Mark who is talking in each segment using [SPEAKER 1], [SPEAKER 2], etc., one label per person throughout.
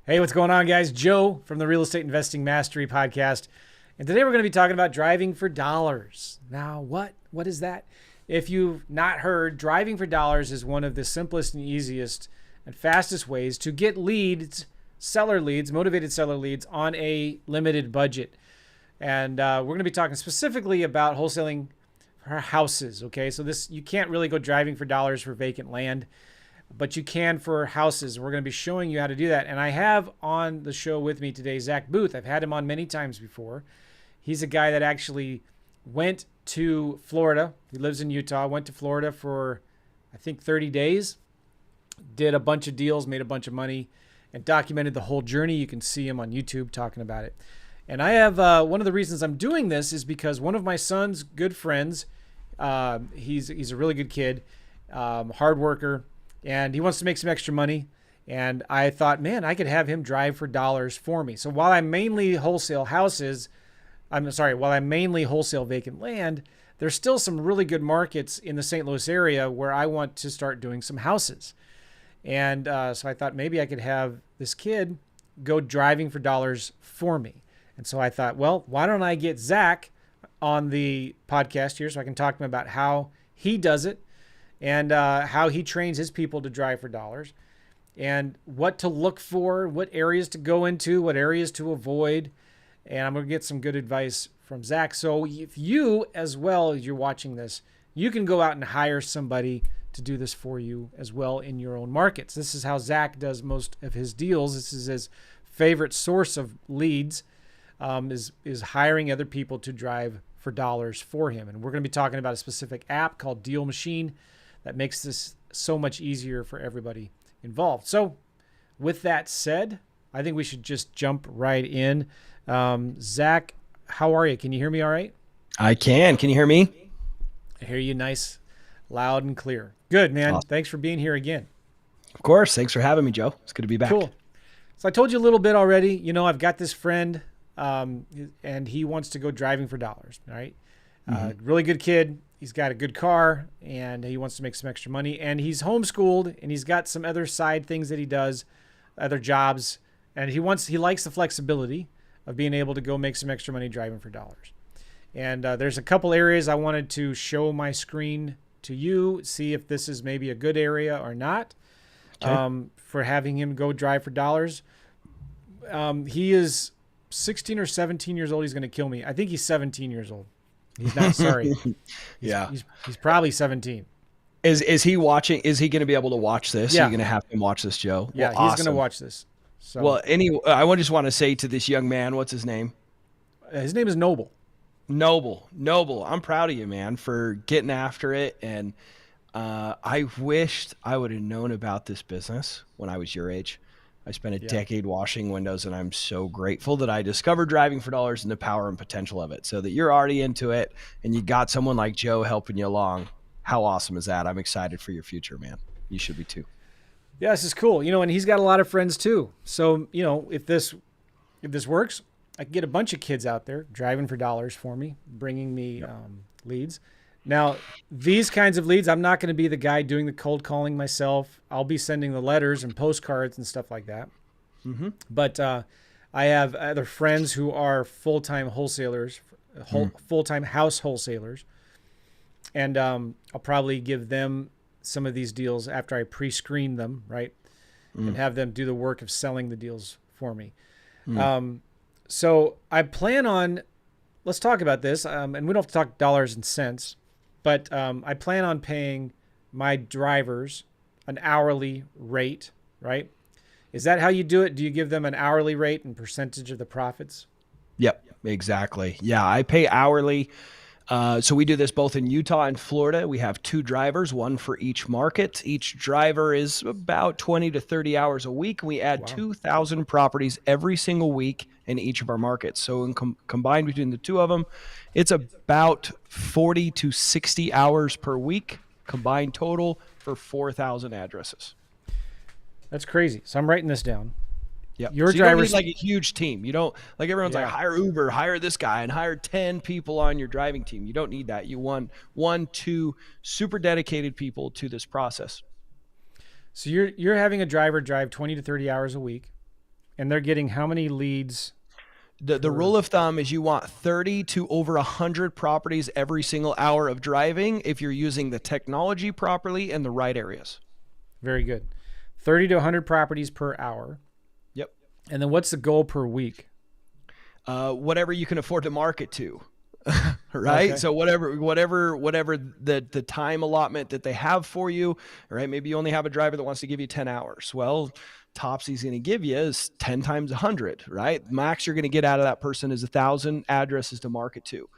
[SPEAKER 1] Hey, what's going on, guys? Joe from the Real Estate Investing Mastery Podcast. And today we're going to be talking about driving for dollars. Now, what is that? If you've not heard, driving for dollars is one of the simplest and easiest and fastest ways to get leads, seller leads, motivated seller leads on a limited budget. And we're going to be talking specifically about wholesaling for houses. Okay, so you can't really go driving for dollars for vacant land, but you can for houses. We're going to be showing you how to do that. And I have on the show with me today Zach Booth. I've had him on many times before. He's a guy that actually went to Florida. He lives in Utah, went to Florida for, I think, 30 days, did a bunch of deals, made a bunch of money, and documented the whole journey. You can see him on YouTube talking about it. And I have, one of the reasons I'm doing this is because one of my son's good friends, he's a really good kid, hard worker, and he wants to make some extra money. And I thought, man, I could have him drive for dollars for me. So while I mainly wholesale vacant land, there's still some really good markets in the St. Louis area where I want to start doing some houses. And so I thought maybe I could have this kid go driving for dollars for me. And so I thought, well, why don't I get Zach on the podcast here so I can talk to him about how he does it and how he trains his people to drive for dollars and what to look for, what areas to go into, what areas to avoid. And I'm going to get some good advice from Zach. So if you, as well as you're watching this, you can go out and hire somebody to do this for you as well in your own markets. This is how Zach does most of his deals. This is his favorite source of leads, is hiring other people to drive for dollars for him. And we're going to be talking about a specific app called Deal Machine that makes this so much easier for everybody involved. So with that said, I think we should just jump right in. Zach, how are you? Can you hear me all right?
[SPEAKER 2] I can. Can you hear me?
[SPEAKER 1] I hear you nice, loud and clear. Good, man.
[SPEAKER 2] Awesome.
[SPEAKER 1] Thanks for being here again.
[SPEAKER 2] Of course. Thanks for having me, Joe. It's good to be back.
[SPEAKER 1] Cool. So I told you a little bit already. You know, I've got this friend, and he wants to go driving for dollars. All right. Really good kid. He's got a good car and he wants to make some extra money, and he's homeschooled and he's got some other side things that he does, other jobs. And he likes the flexibility of being able to go make some extra money driving for dollars. And there's a couple areas I wanted to show my screen to you, see if this is maybe a good area or not. Okay. For having him go drive for dollars. He is 16 or 17 years old. He's going to kill me. I think he's 17 years old. He's not, sorry. He's probably 17.
[SPEAKER 2] Is he watching? Is he going to be able to watch this?
[SPEAKER 1] Yeah.
[SPEAKER 2] Are you going to have him watch this, Joe?
[SPEAKER 1] Yeah,
[SPEAKER 2] well,
[SPEAKER 1] he's going to watch this. So,
[SPEAKER 2] well, I just want to say to this young man, what's his name?
[SPEAKER 1] His name is Noble.
[SPEAKER 2] Noble. I'm proud of you, man, for getting after it. And I wished I would have known about this business when I was your age. I spent a decade washing windows, and I'm so grateful that I discovered driving for dollars and the power and potential of it. So that you're already into it and you got someone like Joe helping you along. How awesome is that? I'm excited for your future, man. You should be too.
[SPEAKER 1] Yeah, this is cool. You know, and he's got a lot of friends too. So, you know, if this works, I can get a bunch of kids out there driving for dollars for me, bringing me leads. Now, these kinds of leads, I'm not going to be the guy doing the cold calling myself. I'll be sending the letters and postcards and stuff like that. Mm-hmm. But I have other friends who are full-time wholesalers, full-time house wholesalers. And I'll probably give them some of these deals after I pre-screen them, right? And have them do the work of selling the deals for me. So I plan on, let's talk about this. And we don't have to talk dollars and cents. But I plan on paying my drivers an hourly rate, right? Is that how you do it? Do you give them an hourly rate and percentage of the profits?
[SPEAKER 2] Yep, exactly. Yeah, I pay hourly. So we do this both in Utah and Florida. We have 2 drivers, one for each market. Each driver is about 20 to 30 hours a week. We add 2,000 properties every single week in each of our markets. So combined between the 2 of them, it's about 40 to 60 hours per week combined total for 4,000 addresses.
[SPEAKER 1] That's crazy. So I'm writing this down.
[SPEAKER 2] Yeah.
[SPEAKER 1] Your
[SPEAKER 2] so
[SPEAKER 1] drivers,
[SPEAKER 2] you don't need like a huge team. You don't like everyone's like hire Uber, hire this guy, and hire 10 people on your driving team. You don't need that. You want 1-2 super dedicated people to this process.
[SPEAKER 1] So you're having a driver drive 20 to 30 hours a week, And they're getting how many leads
[SPEAKER 2] The
[SPEAKER 1] per?
[SPEAKER 2] rule of thumb is you want 30 to over 100 properties every single hour of driving if you're using the technology properly in the right areas.
[SPEAKER 1] Very good. 30 to 100 properties per hour.
[SPEAKER 2] Yep.
[SPEAKER 1] And then what's the goal per week?
[SPEAKER 2] Whatever you can afford to market to. Right.
[SPEAKER 1] Okay.
[SPEAKER 2] So whatever the time allotment that they have for you, right? Maybe you only have a driver that wants to give you 10 hours. Well, tops he's going to give you is 10 times 100, right? Max you're going to get out of that person is 1,000 addresses to market to.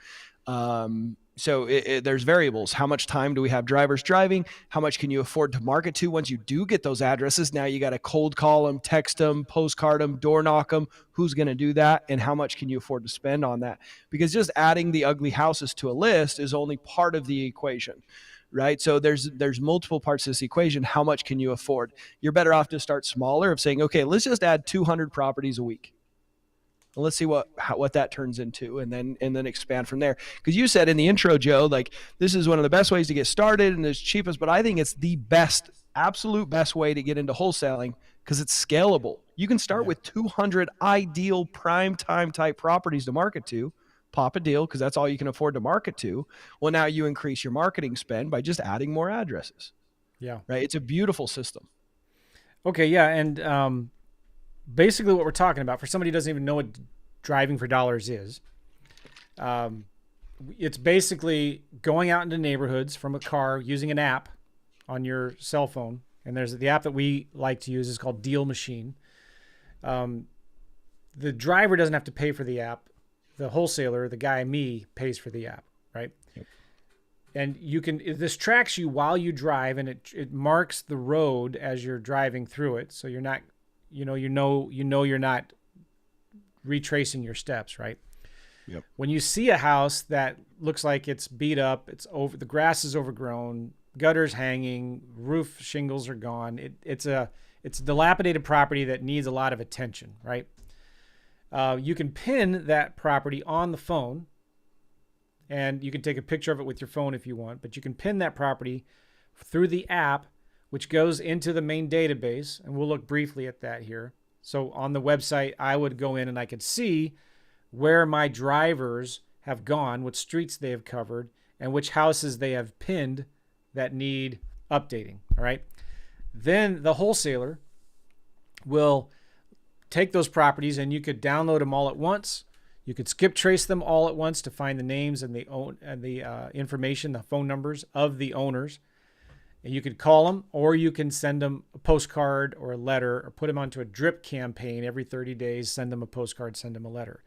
[SPEAKER 2] So there's variables. How much time do we have drivers driving? How much can you afford to market to once you do get those addresses? Now you got to cold call them, text them, postcard them, door knock them. Who's going to do that? And how much can you afford to spend on that? Because just adding the ugly houses to a list is only part of the equation, right? So there's multiple parts to this equation. How much can you afford? You're better off to start smaller of saying, okay, let's just add 200 properties a week. And let's see what that turns into, and then expand from there. Because you said in the intro, Joe, like this is one of the best ways to get started and it's cheapest, but I think it's the best, absolute best way to get into wholesaling because it's scalable. You can start with 200 ideal prime time type properties to market to, pop a deal because that's all you can afford to market to. Well, now you increase your marketing spend by just adding more addresses.
[SPEAKER 1] Yeah.
[SPEAKER 2] Right. It's a beautiful system.
[SPEAKER 1] Okay. Yeah. And basically what we're talking about for somebody who doesn't even know what driving for dollars is, it's basically going out into neighborhoods from a car using an app on your cell phone. And there's the app that we like to use is called Deal Machine. The driver doesn't have to pay for the app. The wholesaler, the guy, me, pays for the app, right?
[SPEAKER 2] Yep.
[SPEAKER 1] And this tracks you while you drive, and it marks the road as you're driving through it. So you're not, you're not retracing your steps, right?
[SPEAKER 2] Yep.
[SPEAKER 1] When you see a house that looks like it's beat up, the grass is overgrown, gutters hanging, roof shingles are gone. It's a dilapidated property that needs a lot of attention, right? You can pin that property on the phone, and you can take a picture of it with your phone if you want, but you can pin that property through the app, which goes into the main database, and we'll look briefly at that here. So on the website, I would go in and I could see where my drivers have gone, what streets they have covered, and which houses they have pinned that need updating, all right? Then the wholesaler will take those properties, and you could download them all at once. You could skip trace them all at once to find the names and the information, the phone numbers of the owners. And you could call them, or you can send them a postcard or a letter, or put them onto a drip campaign every 30 days, send them a postcard, send them a letter.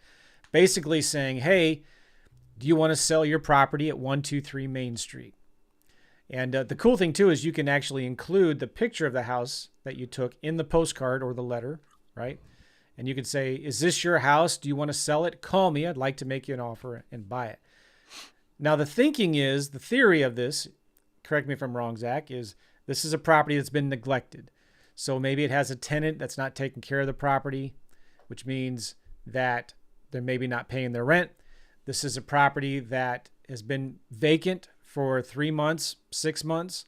[SPEAKER 1] Basically saying, hey, do you want to sell your property at 123 Main Street? And the cool thing, too, is you can actually include the picture of the house that you took in the postcard or the letter, right? And you could say, is this your house? Do you want to sell it? Call me. I'd like to make you an offer and buy it. Now, the theory of this, correct me if I'm wrong, Zach, is this is a property that's been neglected. So maybe it has a tenant that's not taking care of the property, which means that they're maybe not paying their rent. This is a property that has been vacant for 3 months, 6 months.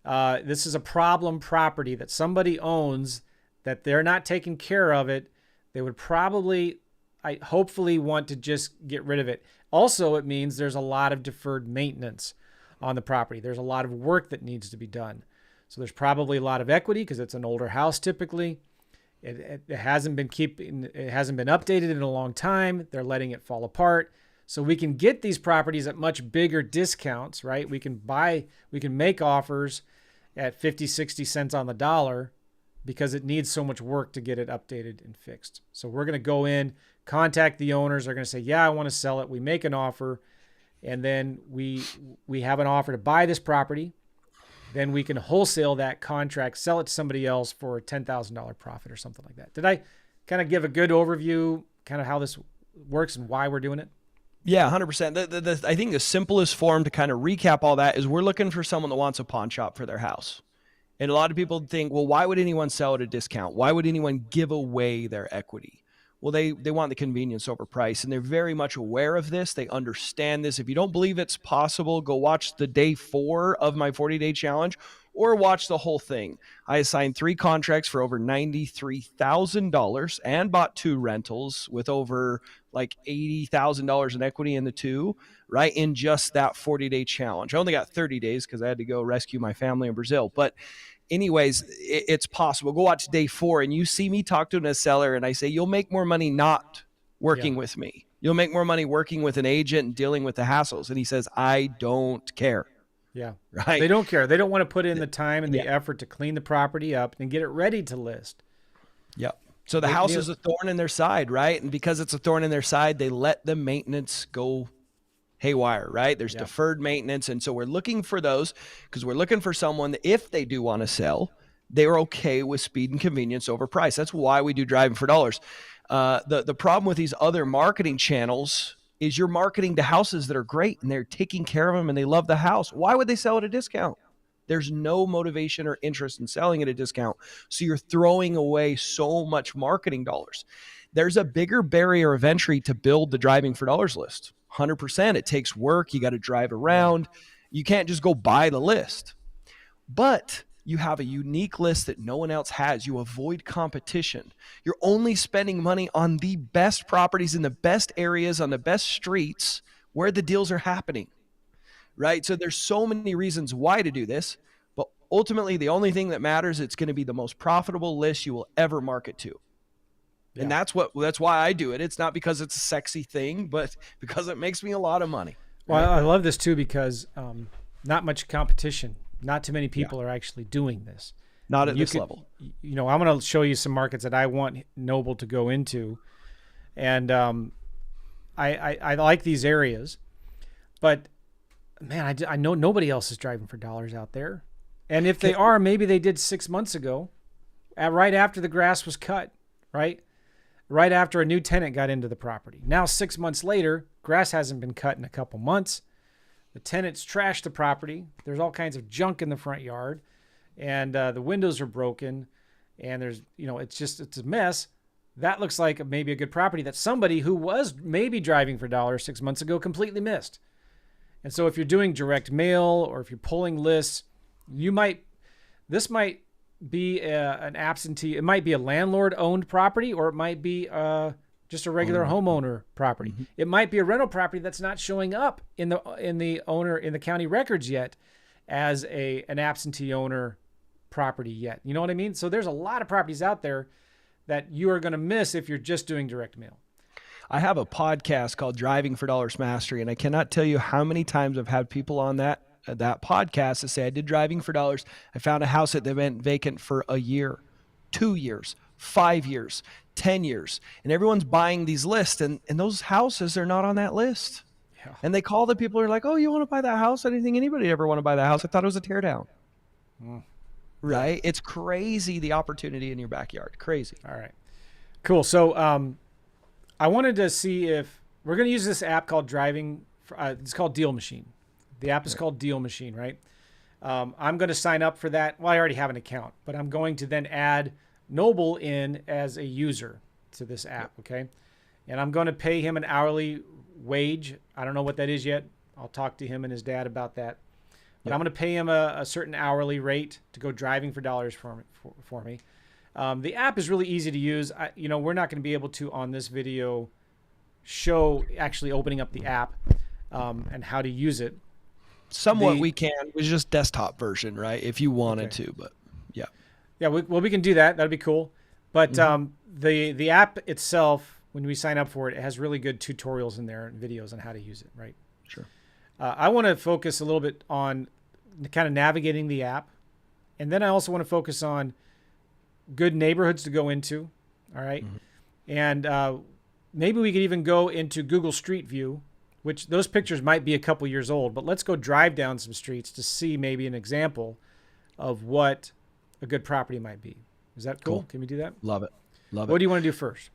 [SPEAKER 1] This is a problem property that somebody owns that they're not taking care of it. They would hopefully want to just get rid of it. Also, it means there's a lot of deferred maintenance on the property. There's a lot of work that needs to be done. So there's probably a lot of equity because it's an older house typically. It hasn't been updated in a long time. They're letting it fall apart. So we can get these properties at much bigger discounts, right? We can make offers at 50, 60 cents on the dollar because it needs so much work to get it updated and fixed. So we're going to go in, contact the owners. They're going to say, yeah, I want to sell it. We make an offer, and then we have an offer to buy this property. Then we can wholesale that contract, sell it to somebody else for a $10,000 profit or something like that. Did I kind of give a good overview, kind of how this works and why we're doing it?
[SPEAKER 2] Yeah, 100%. I think the simplest form to kind of recap all that is we're looking for someone that wants a pawn shop for their house. And a lot of people think, well, why would anyone sell at a discount? Why would anyone give away their equity? Well, they want the convenience over price, and they're very much aware of this. They understand this. If you don't believe it's possible, go watch the day 4 of my 40-day challenge, or watch the whole thing. I assigned 3 contracts for over $93,000 and bought 2 rentals with over like $80,000 in equity in the 2, right? In just that 40-day challenge. I only got 30 days because I had to go rescue my family in Brazil. But anyways, it's possible. Go watch day 4 and you see me talk to a seller and I say, you'll make more money not working with me. You'll make more money working with an agent and dealing with the hassles. And he says, I don't care.
[SPEAKER 1] Yeah.
[SPEAKER 2] Right.
[SPEAKER 1] They don't care. They don't want to put in the time and the effort to clean the property up and get it ready to list.
[SPEAKER 2] Yep. So the house is a thorn in their side, right? And because it's a thorn in their side, they let the maintenance go haywire, right? There's deferred maintenance. And so we're looking for those because we're looking for someone that if they do want to sell, they're okay with speed and convenience over price. That's why we do driving for dollars. The problem with these other marketing channels is you're marketing to houses that are great and they're taking care of them and they love the house. Why would they sell at a discount? There's no motivation or interest in selling at a discount. So you're throwing away so much marketing dollars. There's a bigger barrier of entry to build the driving for dollars list. 100%. It takes work. You got to drive around. You can't just go buy the list. But you have a unique list that no one else has. You avoid competition. You're only spending money on the best properties in the best areas on the best streets where the deals are happening, right? So there's so many reasons why to do this, but ultimately the only thing that matters, it's going to be the most profitable list you will ever market to. Yeah. And that's why I do it. It's not because it's a sexy thing, but because it makes me a lot of money.
[SPEAKER 1] Right? Well, I love this too, because not much competition. Not too many people are actually doing this.
[SPEAKER 2] Not at this level.
[SPEAKER 1] You know, I'm going to show you some markets that I want Noble to go into. And I like these areas. But, man, I know nobody else is driving for dollars out there. And if they are, maybe they did 6 months ago, right after the grass was cut, right? Right after a new tenant got into the property. Now, 6 months later, grass hasn't been cut in a couple months. The tenants trashed the property. There's all kinds of junk in the front yard, and the windows are broken, and there's, it's a mess. That looks like maybe a good property that somebody who was maybe driving for dollars 6 months ago completely missed. And so if you're doing direct mail or if you're pulling lists, this might be an absentee. It might be a landlord-owned property, or it might be just a regular homeowner property. Mm-hmm. It might be a rental property that's not showing up in the county records yet as an absentee owner property yet. You know what I mean? So there's a lot of properties out there that you are going to miss if you're just doing direct mail.
[SPEAKER 2] I have a podcast called Driving for Dollars Mastery, and I cannot tell you how many times I've had people on that podcast that say, I did driving for dollars. I found a house that they went vacant for a year, 2 years, 5 years, 10 years. And everyone's buying these lists, and those houses are not on that list. Yeah. And they call the people who are like, oh, you want to buy that house? I didn't think anybody ever want to buy that house. I thought it was a tear down. Right? It's crazy, the opportunity in your backyard. Crazy.
[SPEAKER 1] All right. Cool. So I wanted to see if we're going to use this app called it's called Deal Machine. The app is called Deal Machine, right? I'm going to sign up for that. Well, I already have an account, but I'm going to then add Noble in as a user to this app, okay? And I'm going to pay him an hourly wage. I don't know what that is yet. I'll talk to him and his dad about that. But I'm going to pay him a certain hourly rate to go driving for dollars for me. The app is really easy to use. We're not going to be able to, on this video, show actually opening up the app and how to use it.
[SPEAKER 2] Somewhat we can. It was just desktop version, right? If you wanted to, but yeah.
[SPEAKER 1] Yeah, we can do that. That'd be cool. But the app itself, when we sign up for it, it has really good tutorials in there and videos on how to use it, right?
[SPEAKER 2] Sure.
[SPEAKER 1] I want to focus a little bit on kind of navigating the app. And then I also want to focus on good neighborhoods to go into, all right? Mm-hmm. And maybe we could even go into Google Street View, which those pictures might be a couple years old, but let's go drive down some streets to see maybe an example of what a good property might be. Is that cool? Can we do that?
[SPEAKER 2] Love it.
[SPEAKER 1] What do you want to do first?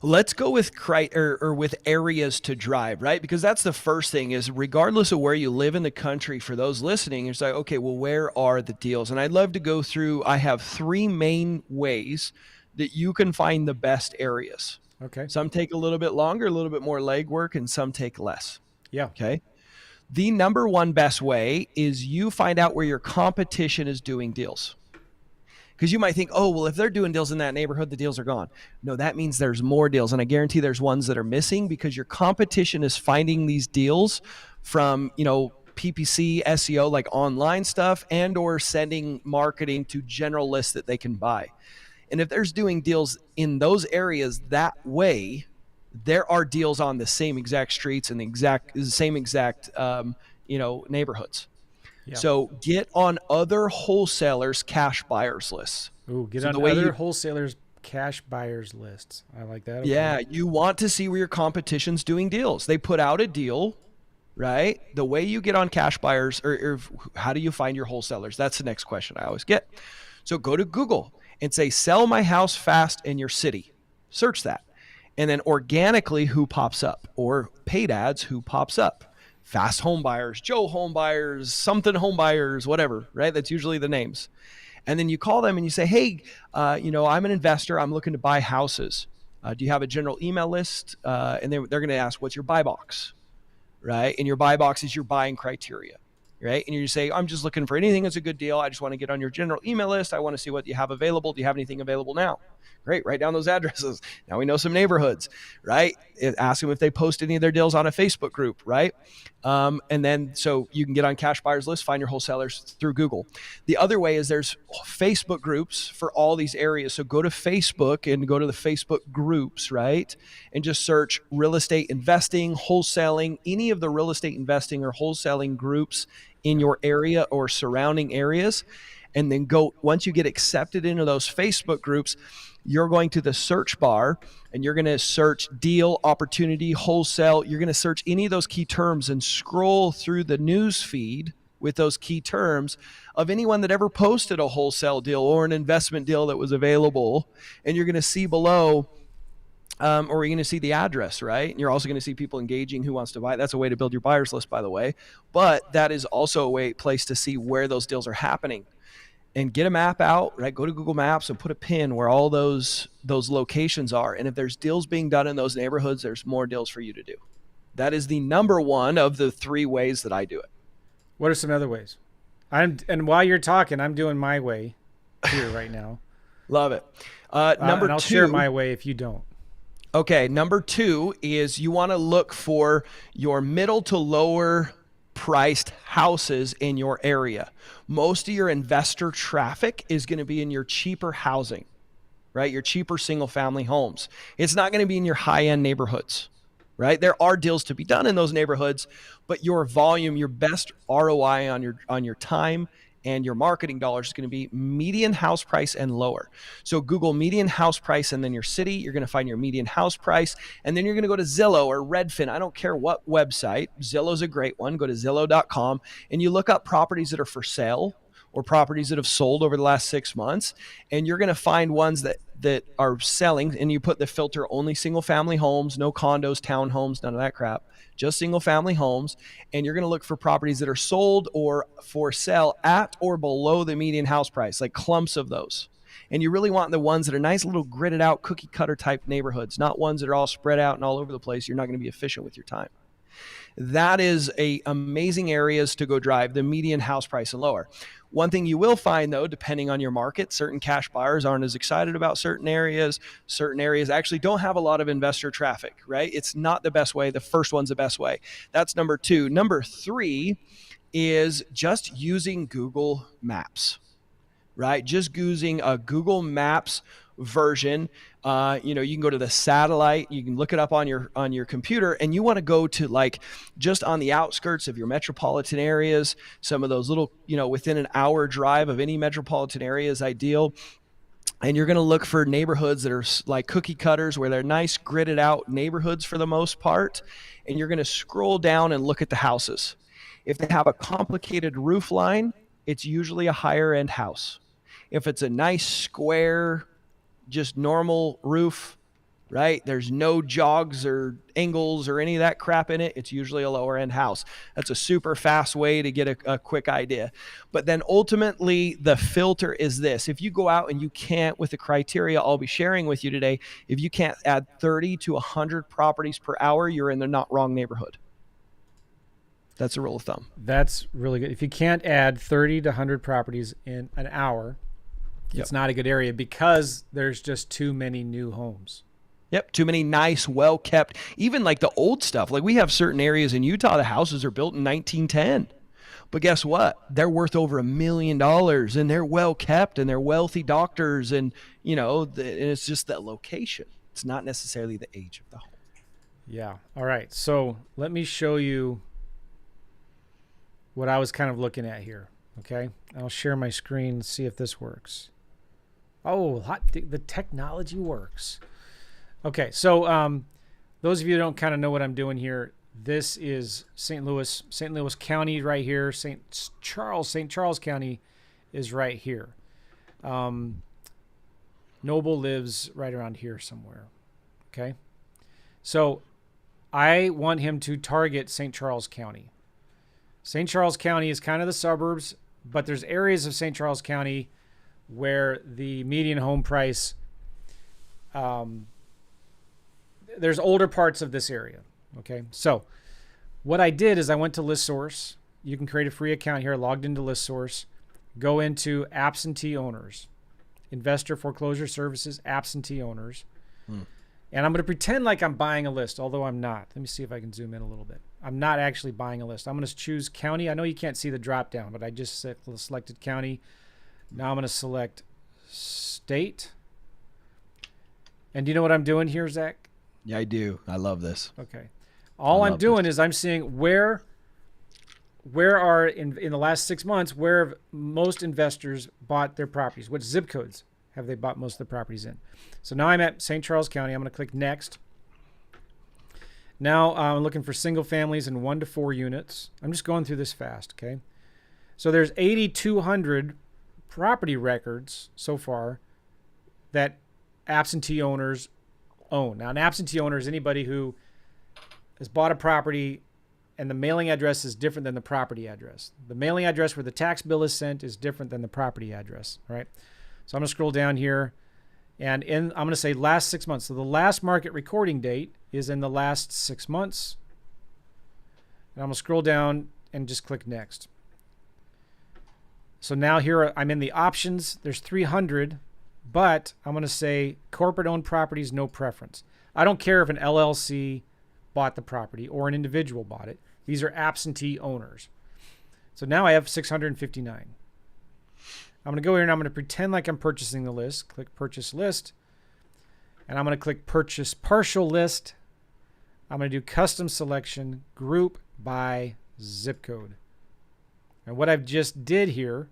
[SPEAKER 2] Let's go with with areas to drive, right? Because that's the first thing is regardless of where you live in the country, for those listening, it's like, okay, well, where are the deals? And I'd love to go through, I have 3 main ways that you can find the best areas.
[SPEAKER 1] Okay.
[SPEAKER 2] Some take a little bit longer, a little bit more legwork, and some take less.
[SPEAKER 1] Yeah.
[SPEAKER 2] Okay. The number one best way is you find out where your competition is doing deals. Because you might think, oh, well, if they're doing deals in that neighborhood, the deals are gone. No, that means there's more deals. And I guarantee there's ones that are missing because your competition is finding these deals from, PPC, SEO, like online stuff, and or sending marketing to general lists that they can buy. And if there's doing deals in those areas that way, there are deals on the same exact streets and the same exact neighborhoods.
[SPEAKER 1] Yeah.
[SPEAKER 2] So get on other wholesalers' cash buyers lists.
[SPEAKER 1] Ooh, get
[SPEAKER 2] So
[SPEAKER 1] on
[SPEAKER 2] the way
[SPEAKER 1] other
[SPEAKER 2] you,
[SPEAKER 1] wholesalers' cash buyers lists. I like that. Okay.
[SPEAKER 2] yeah, you want to see where your competition's doing deals. They put out a deal, right? The way you get on cash buyers, or how do you find your wholesalers? That's the next question I always get. So go to Google and say, sell my house fast in your city. Search that. And then organically, who pops up? Or paid ads, who pops up? Fast home buyers, Joe home buyers, something home buyers, whatever, right? That's usually the names. And then you call them and you say, hey, I'm an investor. I'm looking to buy houses. Do you have a general email list? And they're going to ask, what's your buy box, right? And your buy box is your buying criteria, right? And you say, I'm just looking for anything that's a good deal. I just want to get on your general email list. I want to see what you have available. Do you have anything available now? Great. Write down those addresses. Now we know some neighborhoods, right? Ask them if they post any of their deals on a Facebook group, right? And then so you can get on cash buyers list, find your wholesalers through Google. The other way is there's Facebook groups for all these areas. So go to Facebook and go to the Facebook groups, right? And just search real estate investing, wholesaling, any of the real estate investing or wholesaling groups in your area or surrounding areas. And then go, once you get accepted into those Facebook groups, you're going to the search bar and you're going to search deal, opportunity, wholesale. You're going to search any of those key terms and scroll through the news feed with those key terms of anyone that ever posted a wholesale deal or an investment deal that was available. And you're going to see below, or you're going to see the address, right? And you're also going to see people engaging who wants to buy. That's a way to build your buyers list, by the way. But that is also a place to see where those deals are happening. And get a map out, right? Go to Google Maps and put a pin where all those locations are. And if there's deals being done in those neighborhoods, there's more deals for you to do. That is the number one of the 3 ways that I do it.
[SPEAKER 1] What are some other ways? And while you're talking, I'm doing my way here right now.
[SPEAKER 2] Love it. Number
[SPEAKER 1] and I'll
[SPEAKER 2] 2,
[SPEAKER 1] share my way if you don't.
[SPEAKER 2] Okay, number 2 is you want to look for your middle to lower priced houses in your area. Most of your investor traffic is going to be in your cheaper housing, right? Your cheaper single family homes. It's not going to be in your high end neighborhoods, right? There are deals to be done in those neighborhoods, but your volume, your best ROI on your time and your marketing dollars is going to be median house price and lower. So Google median house price and then your city, you're going to find your median house price. And then you're going to go to Zillow or Redfin. I don't care what website. Zillow's a great one. Go to Zillow.com and you look up properties that are for sale or properties that have sold over the last 6 months. And you're going to find ones that are selling, and you put the filter only single family homes, no condos, townhomes, none of that crap, just single family homes. And you're going to look for properties that are sold or for sale at or below the median house price, like clumps of those. And you really want the ones that are nice little gridded out cookie cutter type neighborhoods, not ones that are all spread out and all over the place. You're not going to be efficient with your time. That is amazing areas to go drive, the median house price and lower. One thing you will find, though, depending on your market, certain cash buyers aren't as excited about certain areas. Certain areas actually don't have a lot of investor traffic, right? It's not the best way. The first one's the best way. That's number 2. Number 3 is just using Google Maps, right? Just using a Google Maps version. You can go to the satellite, you can look it up on your computer, and you want to go to like just on the outskirts of your metropolitan areas, some of those little, within an hour drive of any metropolitan area is ideal. And you're going to look for neighborhoods that are like cookie cutters, where they're nice gridded out neighborhoods for the most part. And you're going to scroll down and look at the houses. If they have a complicated roof line, it's usually a higher end house. If it's a nice square, just normal roof, right? There's no jogs or angles or any of that crap in it. It's usually a lower end house. That's a super fast way to get a quick idea. But then ultimately the filter is this. If you go out and you can't, with the criteria I'll be sharing with you today, if you can't add 30 to 100 properties per hour, you're in the not wrong neighborhood. That's a rule of thumb.
[SPEAKER 1] That's really good. If you can't add 30 to 100 properties in an hour, it's not a good area because there's just too many new homes.
[SPEAKER 2] Yep. Too many nice, well-kept, even like the old stuff. Like we have certain areas in Utah, the houses are built in 1910. But guess what? They're worth over $1 million and they're well-kept and they're wealthy doctors. And, and it's just that location. It's not necessarily the age of the home.
[SPEAKER 1] Yeah. All right. So let me show you what I was kind of looking at here. Okay. I'll share my screen and see if this works. Oh, the technology works. Okay. So those of you who don't kind of know what I'm doing here, this is St. Louis County right here. St. Charles County is right here. Noble lives right around here somewhere. Okay. So I want him to target St. Charles County. St. Charles County is kind of the suburbs, but there's areas of St. Charles County where the median home price, there's older parts of this area. Okay. So what I did is I went to ListSource. You can create a free account here. I logged into ListSource. Go into absentee owners, investor foreclosure services, absentee owners. And I'm going to pretend like I'm buying a list, although I'm not. Let me see if I can zoom in a little bit. I'm not actually buying a list. I'm going to choose county. I know you can't see the drop down, but I just selected county. Now I'm going to select state. And do you know what I'm doing here, Zach?
[SPEAKER 2] Yeah, I do. I love this.
[SPEAKER 1] Okay. All I'm doing is I'm seeing where are in the last 6 months, where have most investors bought their properties? What zip codes have they bought most of the properties in? So now I'm at St. Charles County. I'm going to click next. Now I'm looking for single families and 1 to 4 units. I'm just going through this fast, okay? So there's 8,200 property records so far that absentee owners own. Now, an absentee owner is anybody who has bought a property and the mailing address is different than the property address. The mailing address where the tax bill is sent is different than the property address, all right? So I'm going to scroll down here, and I'm going to say last 6 months. So the last market recording date is in the last 6 months. And I'm going to scroll down and just click next. So now here I'm in the options. There's 300, but I'm going to say corporate-owned properties, no preference. I don't care if an LLC bought the property or an individual bought it. These are absentee owners. So now I have 659. I'm going to go here and I'm going to pretend like I'm purchasing the list. Click purchase list. And I'm going to click purchase partial list. I'm going to do custom selection, group by zip code. And what I've just did here,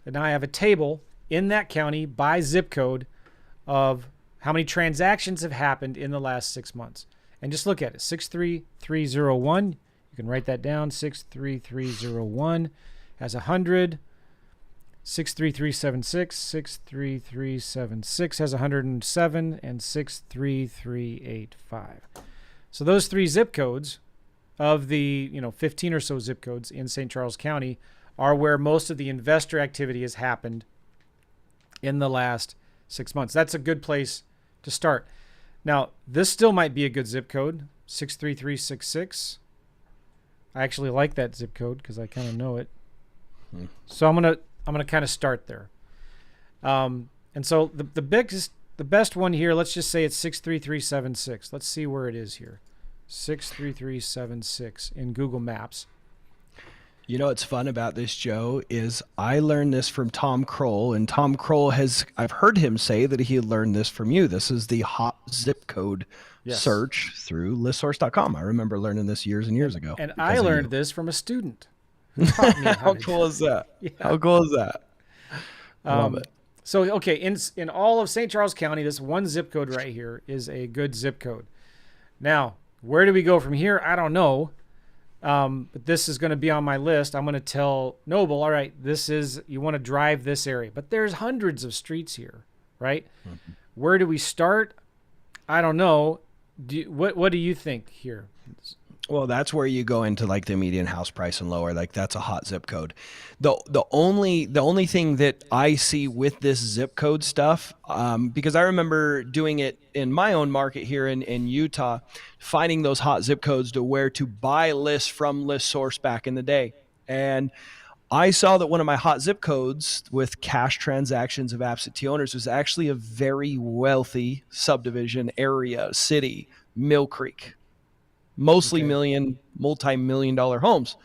[SPEAKER 1] and now I have a table in that county by zip code of how many transactions have happened in the last 6 months. And just look at it, 63301. You can write that down. 63301 has 100. 63376, 63376 has 107, and 63385. So those 3 zip codes of the 15 or so zip codes in St. Charles County are where most of the investor activity has happened in the last 6 months. That's a good place to start. Now, this still might be a good zip code, 63366. I actually like that zip code because I kind of know it. So I'm gonna kind of start there. And so the best one here, let's just say it's 63376. Let's see where it is here. 63376 in Google Maps.
[SPEAKER 2] You know what's fun about this, Joe, is I learned this from Tom Kroll, and Tom Kroll I've heard him say that he learned this from you. This is the hot zip code search through listsource.com. I remember learning this years and years ago.
[SPEAKER 1] And I learned this from a student who taught me
[SPEAKER 2] how cool is that? Yeah. How cool is that? I love it.
[SPEAKER 1] So, okay, in all of St. Charles County, this one zip code right here is a good zip code. Now, where do we go from here? I don't know. But this is going to be on my list. I'm going to tell Noble, all right, you want to drive this area. But there's hundreds of streets here, right? Mm-hmm. Where do we start? I don't know. What do you think here?
[SPEAKER 2] Well, that's where you go into like the median house price and lower. Like that's a hot zip code. The only thing that I see with this zip code stuff, because I remember doing it in my own market here in Utah, finding those hot zip codes to where to buy lists from List Source back in the day. And I saw that one of my hot zip codes with cash transactions of absentee owners was actually a very wealthy subdivision area, city, Mill Creek, mostly
[SPEAKER 1] Okay.
[SPEAKER 2] multi-million dollar homes.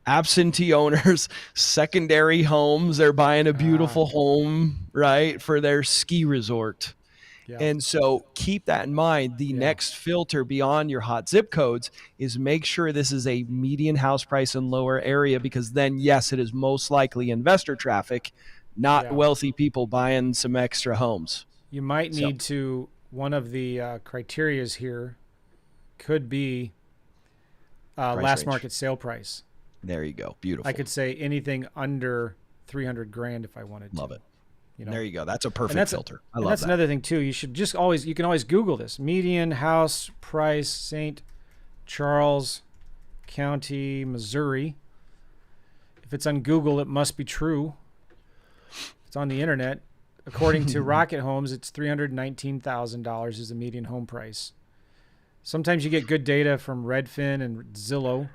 [SPEAKER 2] Absentee owners, secondary homes, they're buying a
[SPEAKER 1] Ah,
[SPEAKER 2] beautiful home, right, for their ski resort.
[SPEAKER 1] yeah,
[SPEAKER 2] And so keep that in mind. The
[SPEAKER 1] yeah,
[SPEAKER 2] next filter beyond your hot zip codes is make sure this is a median house price and lower area, because then, yes, it is most likely investor traffic, not
[SPEAKER 1] yeah.
[SPEAKER 2] wealthy people buying some extra homes.
[SPEAKER 1] You might
[SPEAKER 2] So
[SPEAKER 1] need to, one of the criterias here could be
[SPEAKER 2] price
[SPEAKER 1] last
[SPEAKER 2] range.
[SPEAKER 1] market sale price.
[SPEAKER 2] There you go.
[SPEAKER 1] I
[SPEAKER 2] Beautiful.
[SPEAKER 1] could say anything under 300 grand if I wanted to,
[SPEAKER 2] Love it.
[SPEAKER 1] you know.
[SPEAKER 2] There you go. That's a
[SPEAKER 1] And
[SPEAKER 2] perfect filter. I
[SPEAKER 1] and
[SPEAKER 2] love
[SPEAKER 1] that's
[SPEAKER 2] that.
[SPEAKER 1] another thing too. You can always Google this. Median house price, St. Charles County, Missouri. If it's on Google, it must be true. It's on the internet. According to Rocket Homes, it's $319,000 is the median home price. Sometimes you get good data from Redfin and Zillow.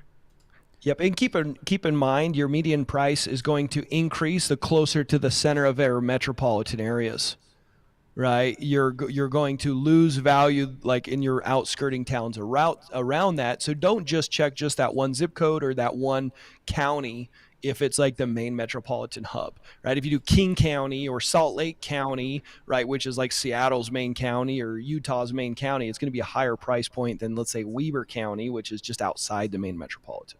[SPEAKER 2] Yep, and keep in mind your median price is going to increase the closer to the center of our metropolitan areas, right? You're going to lose value like in your outskirting towns around that. So don't just check just that one zip code or that one county if it's like the main metropolitan hub, right? If you do King County or Salt Lake County, right, which is like Seattle's main county or Utah's main county, it's going to be a higher price point than, let's say, Weber County, which is just outside the main metropolitan.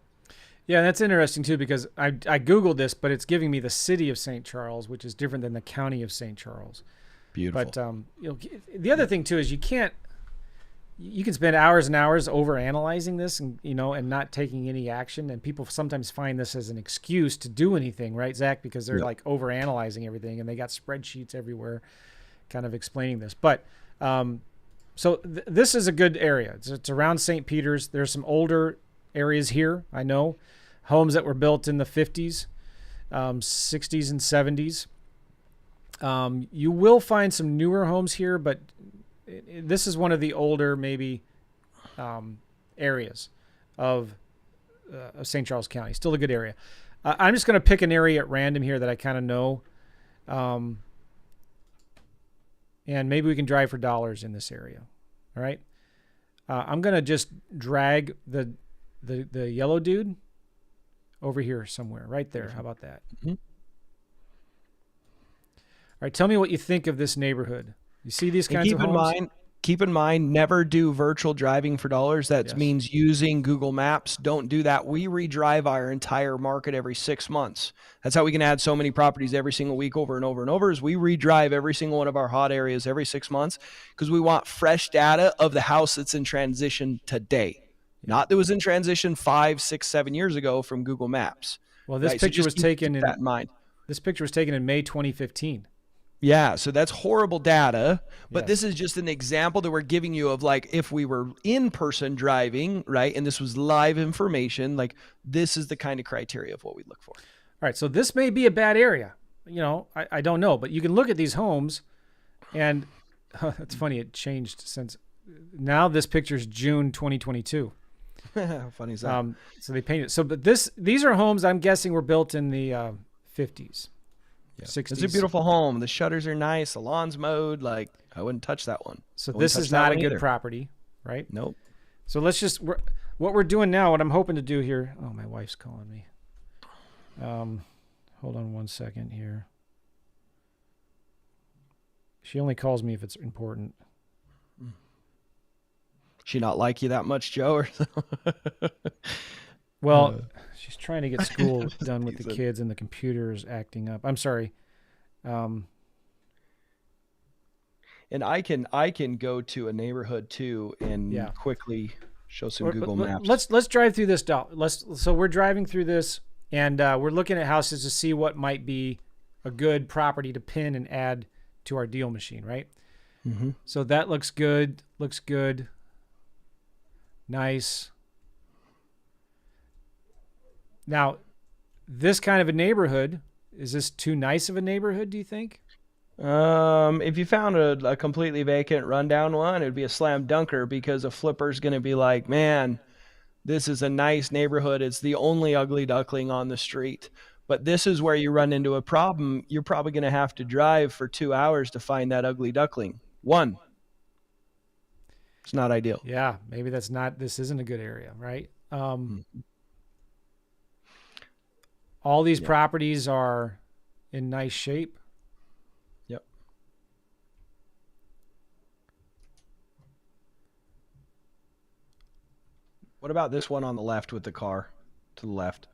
[SPEAKER 1] Yeah, that's interesting too because I Googled this, but it's giving me the city of St. Charles, which is different than the county of St. Charles.
[SPEAKER 2] Beautiful.
[SPEAKER 1] But the other thing too is you can spend hours and hours over analyzing this and and not taking any action, and people sometimes find this as an excuse to do anything, right, Zach? Because they're
[SPEAKER 2] Yep.
[SPEAKER 1] like over analyzing everything and they got spreadsheets everywhere kind of explaining this. But this is a good area. It's around St. Peter's. There's some older areas here, I know, homes that were built in the 50s, 60s, and 70s. You will find some newer homes here, but this is one of the older, maybe, areas of St. Charles County. Still a good area. I'm just going to pick an area at random here that I kind of know. And maybe we can drive for dollars in this area. All right. I'm going to just drag the yellow dude over here somewhere, right there. How about that?
[SPEAKER 2] Mhm.
[SPEAKER 1] All right. Tell me what you think of this neighborhood. You see these
[SPEAKER 2] And
[SPEAKER 1] kinds of homes?
[SPEAKER 2] keep in mind, never do virtual driving for dollars. That
[SPEAKER 1] Yes.
[SPEAKER 2] means using Google Maps. Don't do that. We redrive our entire market every 6 months. That's how we can add so many properties every single week over and over and over is we redrive every single one of our hot areas every 6 months because we want fresh data of the house that's in transition today. Not that was in transition 5, 6, 7 years ago from Google Maps.
[SPEAKER 1] Well, this
[SPEAKER 2] Right? So
[SPEAKER 1] picture
[SPEAKER 2] just
[SPEAKER 1] was taken
[SPEAKER 2] keep that in mind.
[SPEAKER 1] in May 2015.
[SPEAKER 2] Yeah, so that's horrible data, but
[SPEAKER 1] Yes.
[SPEAKER 2] this is just an example that we're giving you of like if we were in person driving, right? And this was live information, like this is the kind of criteria of what we look for.
[SPEAKER 1] All right, so this may be a bad area. I don't know, but you can look at these homes, and it's funny. It changed since now. This picture's June 2022.
[SPEAKER 2] How funny is that?
[SPEAKER 1] So they painted. But these are homes I'm guessing were built in the 50s,
[SPEAKER 2] Yeah.
[SPEAKER 1] 60s.
[SPEAKER 2] It's a beautiful home. The shutters are nice. The lawn's mowed. Like I wouldn't touch that one.
[SPEAKER 1] So
[SPEAKER 2] I wouldn't
[SPEAKER 1] this
[SPEAKER 2] touch
[SPEAKER 1] is
[SPEAKER 2] that
[SPEAKER 1] not a
[SPEAKER 2] one
[SPEAKER 1] good
[SPEAKER 2] either.
[SPEAKER 1] property, right?
[SPEAKER 2] Nope.
[SPEAKER 1] So what we're doing now. What I'm hoping to do here. Oh, my wife's calling me. Hold on one second here. She only calls me if it's important.
[SPEAKER 2] She not like you that much, Joe? Or
[SPEAKER 1] Well, she's trying to get school done with the
[SPEAKER 2] teasing.
[SPEAKER 1] kids, and the computer is acting up. I'm sorry.
[SPEAKER 2] And I can go to a neighborhood too and
[SPEAKER 1] Yeah.
[SPEAKER 2] quickly show some Google Maps.
[SPEAKER 1] Let's drive through this. So we're driving through this, and we're looking at houses to see what might be a good property to pin and add to our deal machine, right?
[SPEAKER 2] Mm-hmm.
[SPEAKER 1] So that looks good. Looks good. Nice. Now, this kind of a neighborhood, is this too nice of a neighborhood, do you think?
[SPEAKER 2] If you found a completely vacant rundown one, it'd be a slam dunker because a flipper's going to be like, man, this is a nice neighborhood. It's the only ugly duckling on the street. But this is where you run into a problem. You're probably going to have to drive for 2 hours to find that ugly duckling. One, it's not ideal.
[SPEAKER 1] Yeah, maybe this isn't a good area, right?
[SPEAKER 2] Mm,
[SPEAKER 1] All these
[SPEAKER 2] yeah.
[SPEAKER 1] properties are in nice shape.
[SPEAKER 2] Yep. What about this one on the left with the car to the left?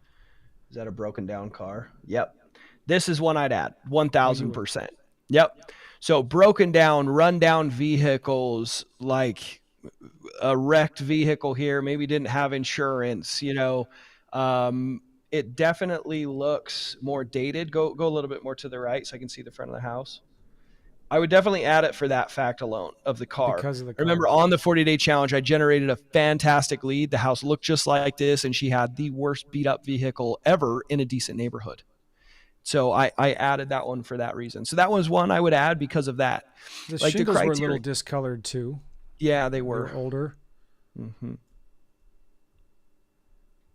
[SPEAKER 2] Is that a broken down car? Yep. This is one I'd add.
[SPEAKER 1] Oh, you would.
[SPEAKER 2] 1000%. Yep. So broken down, run down vehicles, like a wrecked vehicle here, maybe didn't have insurance, um, it definitely looks more dated. Go a little bit more to the right so I can see the front of the house. I would definitely add it for that fact alone of the car.
[SPEAKER 1] Because of the
[SPEAKER 2] I remember
[SPEAKER 1] car.
[SPEAKER 2] on the 40-day challenge, I generated a fantastic lead. The house looked just like this, and she had the worst beat up vehicle ever in a decent neighborhood. So I added that one for that reason. So that was one I would add because of that.
[SPEAKER 1] The
[SPEAKER 2] Like the
[SPEAKER 1] shingles were a little
[SPEAKER 2] criteria.
[SPEAKER 1] discolored too.
[SPEAKER 2] Yeah, they
[SPEAKER 1] They
[SPEAKER 2] were.
[SPEAKER 1] were older.
[SPEAKER 2] Mm-hmm.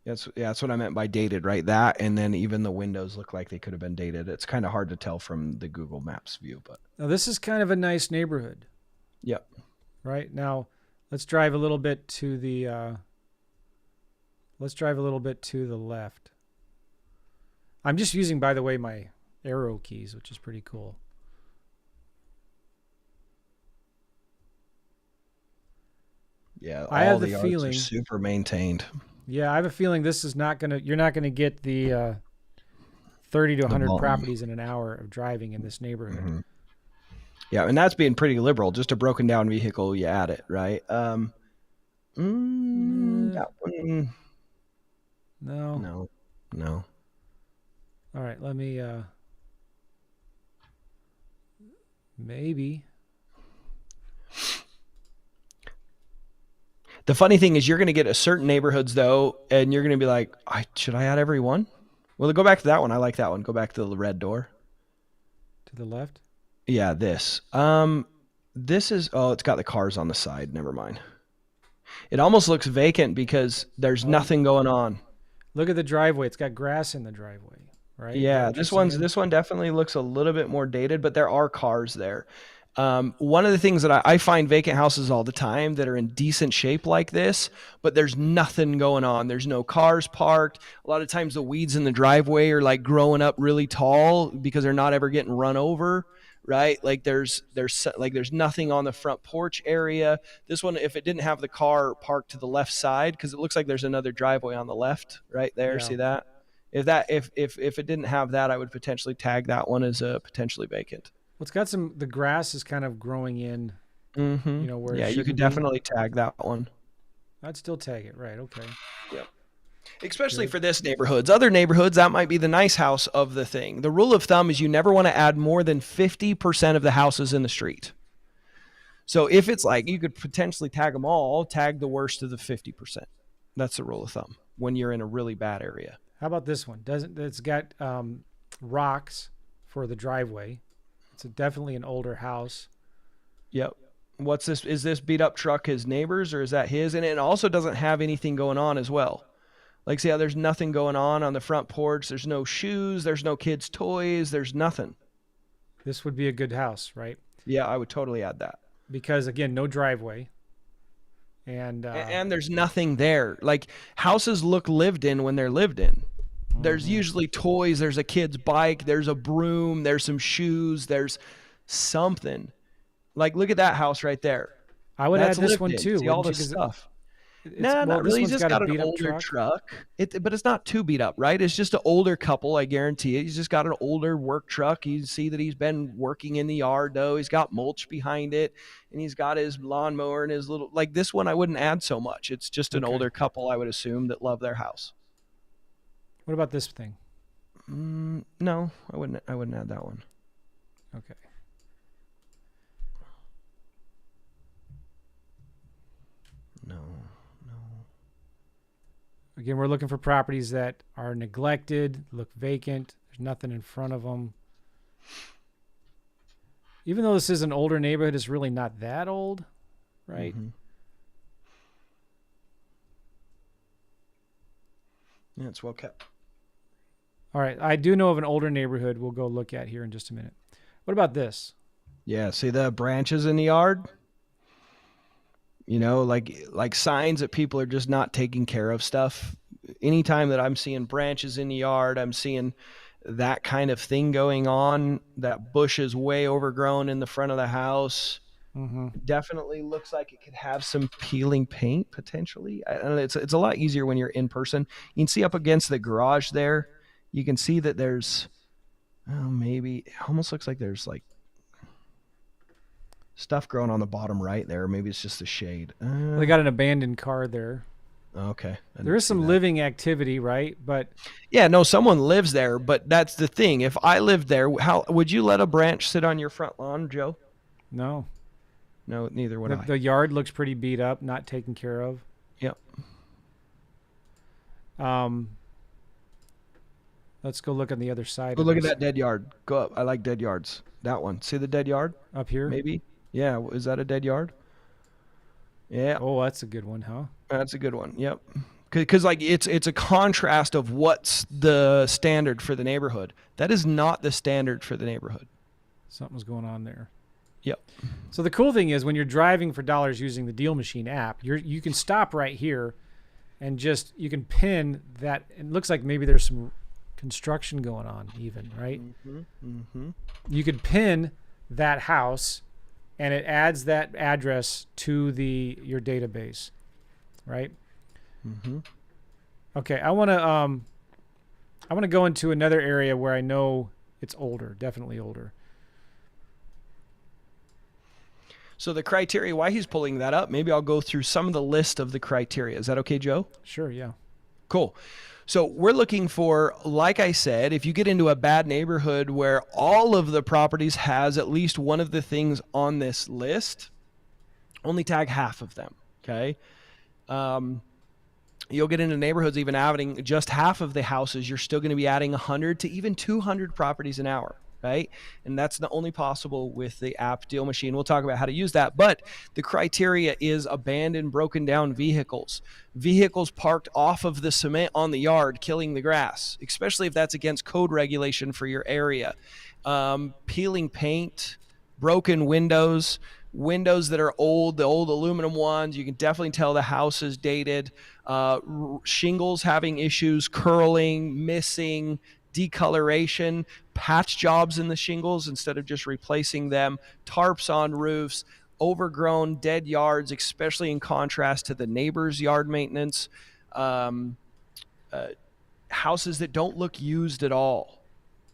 [SPEAKER 2] That's what I meant by dated, right? That, and then even the windows look like they could have been dated. It's kind of hard to tell from the Google Maps view, but
[SPEAKER 1] Now, this is kind of a nice neighborhood,
[SPEAKER 2] yep.
[SPEAKER 1] right? Now, let's drive a little bit to the left. I'm just using, by the way, my arrow keys, which is pretty cool.
[SPEAKER 2] Yeah,
[SPEAKER 1] I
[SPEAKER 2] all
[SPEAKER 1] have the
[SPEAKER 2] the yards are
[SPEAKER 1] feeling.
[SPEAKER 2] super maintained.
[SPEAKER 1] Yeah, I have a feeling this is not gonna. You're not gonna get the 30 to
[SPEAKER 2] The
[SPEAKER 1] 100
[SPEAKER 2] volume.
[SPEAKER 1] properties in an hour of driving in this neighborhood.
[SPEAKER 2] Mm-hmm. Yeah, and that's being pretty liberal. Just a broken down vehicle, you add it, right? That one,
[SPEAKER 1] No.
[SPEAKER 2] no.
[SPEAKER 1] All right, let me. Maybe.
[SPEAKER 2] The funny thing is, you're going to get a certain neighborhoods though, and you're going to be like, should I add every one? Well, go back to that one. I like that one. Go back to the red door.
[SPEAKER 1] To the left.
[SPEAKER 2] Yeah, this. This is. Oh, it's got the cars on the side. Never mind. It almost looks vacant because there's nothing going on.
[SPEAKER 1] Look at the driveway. It's got grass in the driveway, right?
[SPEAKER 2] Yeah, this one definitely looks a little bit more dated, but there are cars there. One of the things that I find vacant houses all the time that are in decent shape like this, but there's nothing going on. There's no cars parked. A lot of times the weeds in the driveway are like growing up really tall because they're not ever getting run over, right? Like there's nothing on the front porch area. This one, if it didn't have the car parked to the left side, because it looks like there's another driveway on the left right there.
[SPEAKER 1] Yeah.
[SPEAKER 2] See that? If it didn't have that, I would potentially tag that one as a potentially vacant.
[SPEAKER 1] Well, it's got the grass is kind of growing in,
[SPEAKER 2] Mm-hmm.
[SPEAKER 1] where
[SPEAKER 2] Yeah,
[SPEAKER 1] it
[SPEAKER 2] you
[SPEAKER 1] shouldn't
[SPEAKER 2] could
[SPEAKER 1] be.
[SPEAKER 2] definitely tag that one.
[SPEAKER 1] I'd still tag it, right? Okay.
[SPEAKER 2] Yep. Especially
[SPEAKER 1] Good.
[SPEAKER 2] for this neighborhoods. Other neighborhoods, that might be the nice house of the thing. The rule of thumb is you never want to add more than 50% of the houses in the street. So if it's like you could potentially tag them all, tag the worst of the 50%. That's the rule of thumb when you're in a really bad area.
[SPEAKER 1] How about this one? It's got rocks for the driveway. It's definitely an older house.
[SPEAKER 2] Yep. What's this? Is this beat up truck his neighbor's or is that his? And it also doesn't have anything going on as well. Like, see how there's nothing going on the front porch. There's no shoes. There's no kids' toys. There's nothing.
[SPEAKER 1] This would be a good house, right?
[SPEAKER 2] Yeah, I would totally add that.
[SPEAKER 1] Because again, no driveway. And
[SPEAKER 2] there's nothing there. Like, houses look lived in when they're lived in. There's usually toys. There's a kid's bike. There's a broom. There's some shoes. There's something. Like, look at that house right there.
[SPEAKER 1] I would
[SPEAKER 2] That's
[SPEAKER 1] add this
[SPEAKER 2] lived
[SPEAKER 1] one
[SPEAKER 2] in.
[SPEAKER 1] too.
[SPEAKER 2] See all
[SPEAKER 1] wouldn't
[SPEAKER 2] the
[SPEAKER 1] you? 'Cause
[SPEAKER 2] stuff.
[SPEAKER 1] well,
[SPEAKER 2] Not
[SPEAKER 1] this
[SPEAKER 2] really. He's
[SPEAKER 1] one's
[SPEAKER 2] just got
[SPEAKER 1] a
[SPEAKER 2] an
[SPEAKER 1] beat-up
[SPEAKER 2] older truck. But it's not too beat up, right? It's just an older couple, I guarantee it. He's just got an older work truck. You see that he's been working in the yard, though. He's got mulch behind it, and he's got his lawnmower and his little... Like, this one I wouldn't add so much. It's just an older couple, I would assume, that love their house.
[SPEAKER 1] What about this thing?
[SPEAKER 2] No, I wouldn't add that one.
[SPEAKER 1] Okay.
[SPEAKER 2] No.
[SPEAKER 1] Again, we're looking for properties that are neglected, look vacant. There's nothing in front of them. Even though this is an older neighborhood, it's really not that old, right?
[SPEAKER 2] Mm-hmm. Yeah, it's well kept.
[SPEAKER 1] All right. I do know of an older neighborhood we'll go look at here in just a minute. What about this?
[SPEAKER 2] Yeah, see the branches in the yard? You know, like signs that people are just not taking care of stuff. Anytime that I'm seeing branches in the yard, I'm seeing that kind of thing going on. That bush is way overgrown in the front of the house.
[SPEAKER 1] Mm-hmm.
[SPEAKER 2] Definitely looks like it could have some peeling paint potentially. I don't know, it's a lot easier when you're in person. You can see up against the garage there. You can see that there's maybe it almost looks like there's like stuff growing on the bottom right there. Maybe it's just the shade.
[SPEAKER 1] They got an abandoned car there.
[SPEAKER 2] Okay.
[SPEAKER 1] There is some living activity, right? But
[SPEAKER 2] yeah, no, someone lives there, but that's the thing. If I lived there, how would you let a branch sit on your front lawn, Joe?
[SPEAKER 1] no,
[SPEAKER 2] No, neither would I.
[SPEAKER 1] the yard looks pretty beat up, not taken care of.
[SPEAKER 2] Yep.
[SPEAKER 1] Let's go look on the other side.
[SPEAKER 2] Go
[SPEAKER 1] of
[SPEAKER 2] look at
[SPEAKER 1] this.
[SPEAKER 2] that dead yard. Go up. I like dead yards. That one. See the dead yard?
[SPEAKER 1] Up here.
[SPEAKER 2] Maybe. Yeah. Is that a dead yard? Yeah.
[SPEAKER 1] Oh, that's a good one, huh?
[SPEAKER 2] That's a good one. Yep. Because like it's a contrast of what's the standard for the neighborhood. That is not the standard for the neighborhood.
[SPEAKER 1] Something's going on there.
[SPEAKER 2] Yep.
[SPEAKER 1] So the cool thing is when you're driving for dollars using the Deal Machine app, you can stop right here and just you can pin that. It looks like maybe there's some construction going on even, right?
[SPEAKER 2] Mm-hmm. Mm-hmm.
[SPEAKER 1] You could pin that house and it adds that address to your database, right?
[SPEAKER 2] Mm-hmm.
[SPEAKER 1] Okay, I want to go into another area where I know it's older, definitely older.
[SPEAKER 2] So the criteria, why he's pulling that up, maybe I'll go through some of the list of the criteria. Is that okay, Joe?
[SPEAKER 1] Sure, yeah.
[SPEAKER 2] Cool. So we're looking for, like I said, if you get into a bad neighborhood where all of the properties has at least one of the things on this list, only tag half of them, okay? You'll get into neighborhoods even adding just half of the houses. You're still going to be adding 100 to even 200 properties an hour, right? And that's not only possible with the app Deal Machine. We'll talk about how to use that. But the criteria is abandoned, broken down vehicles. Vehicles parked off of the cement on the yard, killing the grass, especially if that's against code regulation for your area. Peeling paint, broken windows that are old, the old aluminum ones. You can definitely tell the house is dated. Shingles having issues, curling, missing, decoloration, patch jobs in the shingles instead of just replacing them, tarps on roofs, overgrown dead yards, especially in contrast to the neighbor's yard maintenance, houses that don't look used at all,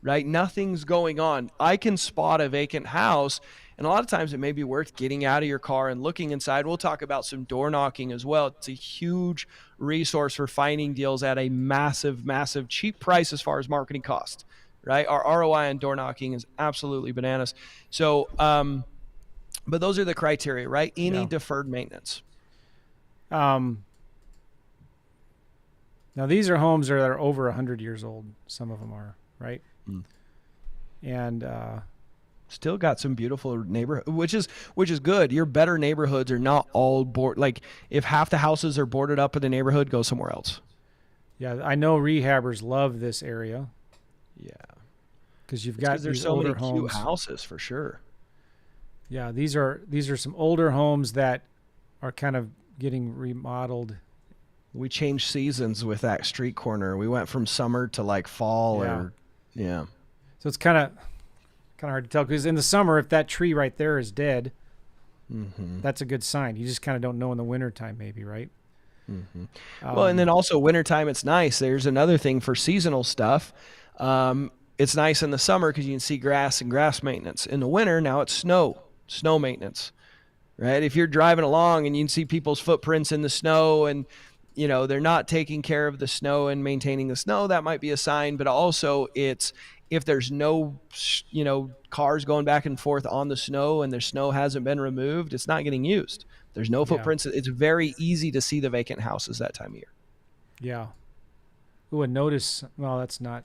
[SPEAKER 2] right? Nothing's going on. I can spot a vacant house, and a lot of times it may be worth getting out of your car and looking inside. We'll talk about some door knocking as well. It's a huge resource for finding deals at a massive, massive cheap price as far as marketing costs, right? Our ROI on door knocking is absolutely bananas. So, but those are the criteria, right? Any deferred maintenance.
[SPEAKER 1] Now these are homes that are over 100 years old. Some of them are, right?
[SPEAKER 2] Mm.
[SPEAKER 1] And
[SPEAKER 2] still got some beautiful neighborhood, which is good. Your better neighborhoods are not all like if half the houses are boarded up in the neighborhood, go somewhere else.
[SPEAKER 1] Yeah, I know rehabbers love this area.
[SPEAKER 2] Yeah,
[SPEAKER 1] because you've got
[SPEAKER 2] there's
[SPEAKER 1] these
[SPEAKER 2] so
[SPEAKER 1] older
[SPEAKER 2] many
[SPEAKER 1] homes.
[SPEAKER 2] cute houses for sure.
[SPEAKER 1] Yeah, these are some older homes that are kind of getting remodeled.
[SPEAKER 2] We changed seasons with that street corner. We went from summer to like fall.
[SPEAKER 1] So it's kind of hard to tell because in the summer, if that tree right there is dead, that's a good sign. You just kind of don't know in the wintertime maybe, right?
[SPEAKER 2] Well, and then also wintertime, it's nice. There's another thing for seasonal stuff. It's nice in the summer because you can see grass and grass maintenance. In the winter, now it's snow maintenance, right? If you're driving along and you can see people's footprints in the snow and they're not taking care of the snow and maintaining the snow, that might be a sign. But also it's if there's no, cars going back and forth on the snow and their snow hasn't been removed, it's not getting used. There's no footprints. It's very easy to see the vacant houses that time of year.
[SPEAKER 1] Yeah. Ooh, a notice. Well, that's not.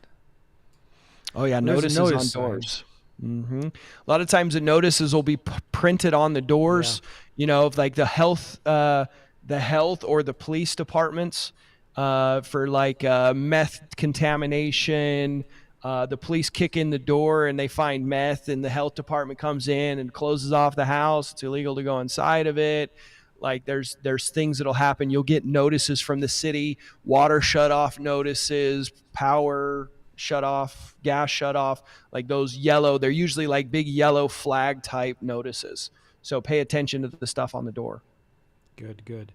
[SPEAKER 2] Oh yeah,
[SPEAKER 1] There's a
[SPEAKER 2] notices on
[SPEAKER 1] notice sign.
[SPEAKER 2] doors. A lot of times the notices will be printed on the
[SPEAKER 1] Yeah.
[SPEAKER 2] doors. Of like the health or the police departments for like meth contamination. The police kick in the door and they find meth, and the health department comes in and closes off the house. It's illegal to go inside of it. Like there's things that'll happen. You'll get notices from the city, water shut off notices, power shut off, gas shut off, like those yellow, they're usually like big yellow flag type notices. So pay attention to the stuff on the door.
[SPEAKER 1] Good. Good.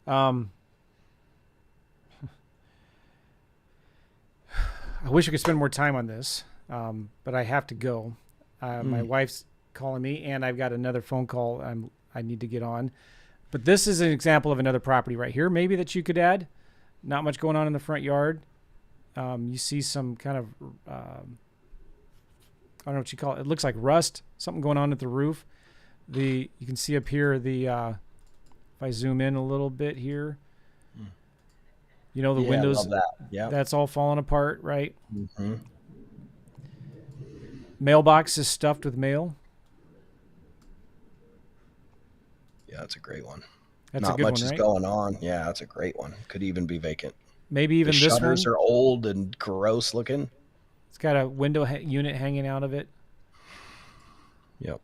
[SPEAKER 1] Um, I wish we could spend more time on this, but I have to go. My wife's calling me, and I've got another phone call I need to get on. But this is an example of another property right here, maybe that you could add. Not much going on in the front yard. You see some kind of, I don't know what you call it. It looks like rust, something going on at the roof. You can see up here, if I zoom in a little bit here, the windows,
[SPEAKER 2] love that. Yeah.
[SPEAKER 1] that's all falling apart, right?
[SPEAKER 2] Mm-hmm.
[SPEAKER 1] Mailbox is stuffed with mail.
[SPEAKER 2] Yeah, that's a great one.
[SPEAKER 1] That's
[SPEAKER 2] Not
[SPEAKER 1] a good
[SPEAKER 2] much
[SPEAKER 1] one,
[SPEAKER 2] is
[SPEAKER 1] right?
[SPEAKER 2] going on. Yeah, that's a great one. Could even be vacant.
[SPEAKER 1] Maybe even
[SPEAKER 2] The
[SPEAKER 1] this one.
[SPEAKER 2] shutters are old and gross looking.
[SPEAKER 1] It's got a window unit hanging out of it.
[SPEAKER 2] Yep.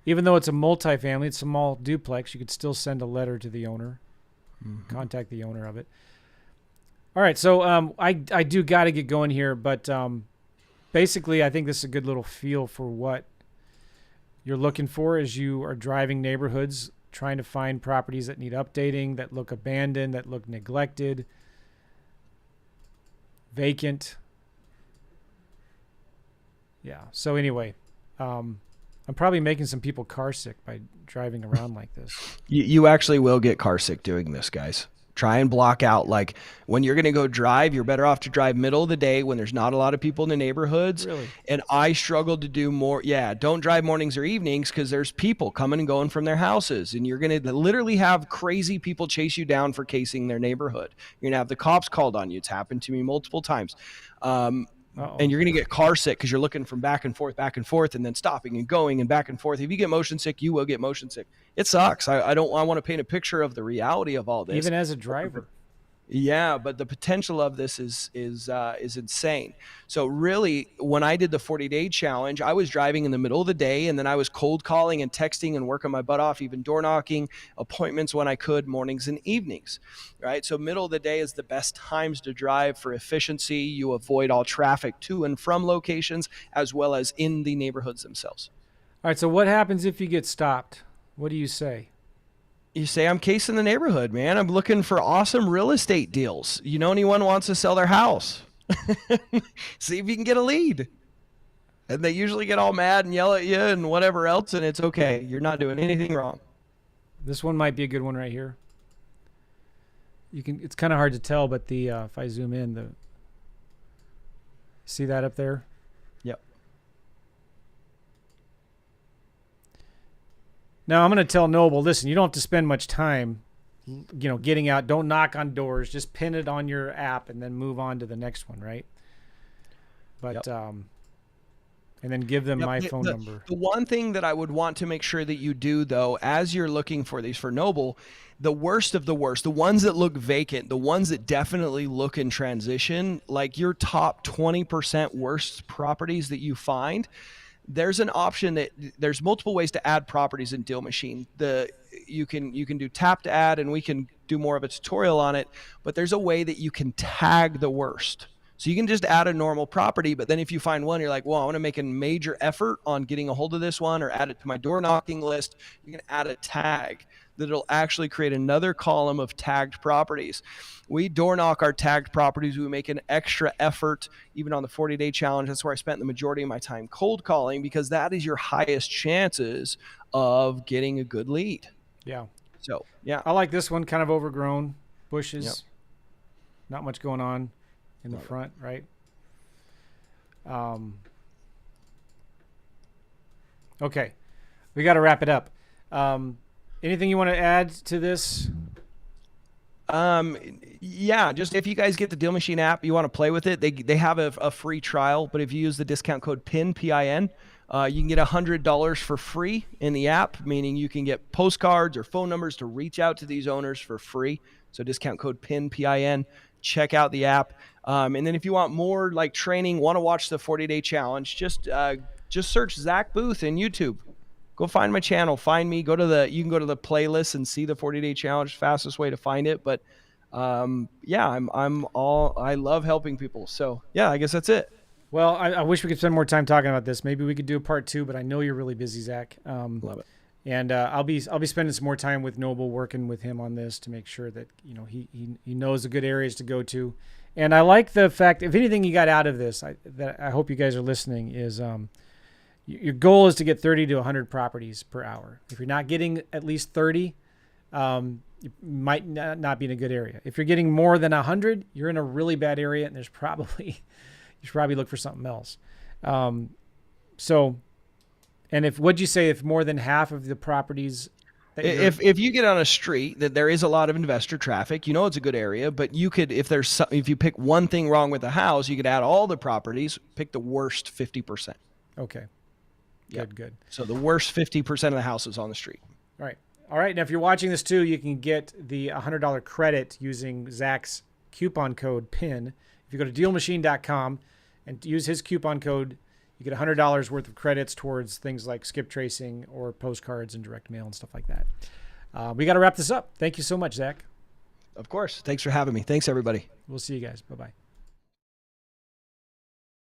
[SPEAKER 1] Even though it's a multifamily, it's a small duplex, you could still send a letter to the owner, contact the owner of it. All right, so I do got to get going here, but basically I think this is a good little feel for what you're looking for as you are driving neighborhoods, trying to find properties that need updating, that look abandoned, that look neglected, vacant. Yeah, so anyway, I'm probably making some people car sick by driving around like this.
[SPEAKER 2] You actually will get car sick doing this, guys. Try and block out, like when you're going to go drive, you're better off to drive middle of the day when there's not a lot of people in the neighborhoods.
[SPEAKER 1] Really?
[SPEAKER 2] And I struggle to do more. Yeah. Don't drive mornings or evenings because there's people coming and going from their houses, and you're going to literally have crazy people chase you down for casing their neighborhood. You're going to have the cops called on you. It's happened to me multiple times. And you're going to get car sick because you're looking from back and forth, and then stopping and going and back and forth. If you get motion sick, you will get motion sick. It sucks. I want to paint a picture of the reality of all this.
[SPEAKER 1] Even as a driver.
[SPEAKER 2] Yeah, but the potential of this is insane. So really, when I did the 40-day challenge, I was driving in the middle of the day, and then I was cold calling and texting and working my butt off, even door knocking, appointments when I could, mornings and evenings. Right? So middle of the day is the best times to drive for efficiency. You avoid all traffic to and from locations as well as in the neighborhoods themselves.
[SPEAKER 1] All right, so what happens if you get stopped? What do you say?
[SPEAKER 2] You say, I'm casing the neighborhood, man. I'm looking for awesome real estate deals. You know, anyone wants to sell their house. See if you can get a lead. And they usually get all mad and yell at you and whatever else, and it's okay. You're not doing anything wrong.
[SPEAKER 1] This one might be a good one right here. It's kind of hard to tell, but if I zoom in, see that up there?
[SPEAKER 2] Yep.
[SPEAKER 1] Now I'm going to tell Noble, listen, you don't have to spend much time, getting out. Don't knock on doors. Just pin it on your app and then move on to the next one, right? But and then give them my phone number.
[SPEAKER 2] The one thing that I would want to make sure that you do, though, as you're looking for these for Noble, the worst of the worst, the ones that look vacant, the ones that definitely look in transition, like your top 20% worst properties that you find, there's an option that there's multiple ways to add properties in Deal Machine. You can do tap to add, and we can do more of a tutorial on it, but there's a way that you can tag the worst. So you can just add a normal property, but then if you find one, you're like, well, I want to make a major effort on getting a hold of this one or add it to my door knocking list. You can add a tag that'll actually create another column of tagged properties. We door knock our tagged properties. We make an extra effort, even on the 40-day challenge. That's where I spent the majority of my time cold calling, because that is your highest chances of getting a good lead.
[SPEAKER 1] Yeah.
[SPEAKER 2] So, yeah.
[SPEAKER 1] I like this one, kind of overgrown bushes.
[SPEAKER 2] Yep.
[SPEAKER 1] Not much going on in the front, right? Okay. We got to wrap it up. Anything you want to add to this?
[SPEAKER 2] Yeah, just if you guys get the Deal Machine app, you want to play with it, they have a free trial, but if you use the discount code PIN, PIN, you can get $100 for free in the app, meaning you can get postcards or phone numbers to reach out to these owners for free. So discount code PIN, PIN, check out the app. And then if you want more like training, want to watch the 40-day challenge, just search Zach Booth in YouTube. Go find my channel, find me, you can go to the playlist and see the 40-day challenge, fastest way to find it. But yeah, I love helping people. So yeah, I guess that's it.
[SPEAKER 1] Well, I wish we could spend more time talking about this. Maybe we could do a part 2, but I know you're really busy, Zach.
[SPEAKER 2] Love it.
[SPEAKER 1] And I'll be spending some more time with Noble, working with him on this to make sure that he knows the good areas to go to. And I like the fact, if anything you got out of this, that I hope you guys are listening, is your goal is to get 30 to 100 properties per hour. If you're not getting at least 30, you might not be in a good area. If you're getting more than 100, you're in a really bad area, and you should probably look for something else. And what'd you say, if more than half of the properties that
[SPEAKER 2] if you get on a street that there is a lot of investor traffic, it's a good area, but you could, if you pick one thing wrong with the house, you could add all the properties, pick the worst 50%.
[SPEAKER 1] Okay.
[SPEAKER 2] Yep.
[SPEAKER 1] Good.
[SPEAKER 2] So the worst 50% of the houses on the street.
[SPEAKER 1] All right. Now, if you're watching this too, you can get the $100 credit using Zach's coupon code PIN. If you go to dealmachine.com and use his coupon code, you get $100 worth of credits towards things like skip tracing or postcards and direct mail and stuff like that. We got to wrap this up. Thank you so much, Zach.
[SPEAKER 2] Of course. Thanks for having me. Thanks, everybody.
[SPEAKER 1] We'll see you guys. Bye-bye.